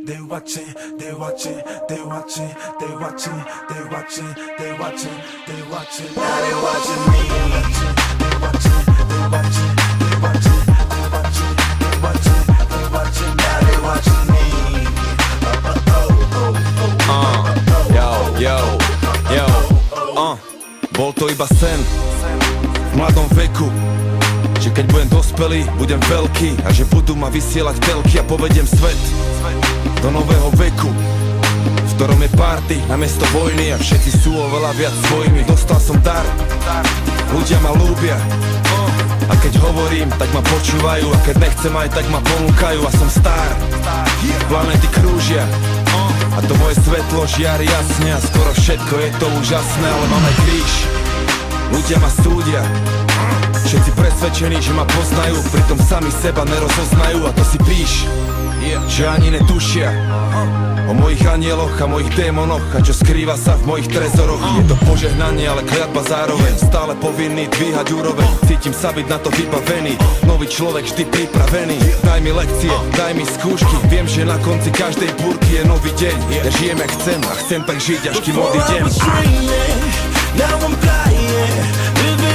they watching, they watching, they watching, they watching, they watching, they watching, they watching. Now they watching me. They watching, they watching, they watching, they watching, they watching, they watching. Now they watching me. Bol to iba sen v mladom veku, že keď budem dospelý, budem veľký a že budú ma vysielať telky a povediem svet do nového veku, v ktorom je party namiesto vojny a všetci sú oveľa viac svojimi. Dostal som dar, ľudia ma ľúbia a keď hovorím, tak ma počúvajú a keď nechcem aj, tak ma ponúkajú a som star. Planety krúžia a to moje svetlo žiari jasne a skoro všetko je to úžasné, ale máme kríž. Ľudia ma súdia, všetci presvedčení, že ma poznajú, pritom sami seba nerozoznajú a to si píš, že ani netušia o mojich anieloch a mojich démonoch a čo skrýva sa v mojich trezoroch. Je to požehnanie, ale kliatba zároveň, stále povinný dvíhať úroveň. Cítim sa byť na to vybavený, nový človek vždy pripravený. Daj mi lekcie, daj mi skúšky, viem, že na konci každej búrky je nový deň. Ja žijem jak chcem a chcem tak žiť, až kým odídem. Now I'm flying, living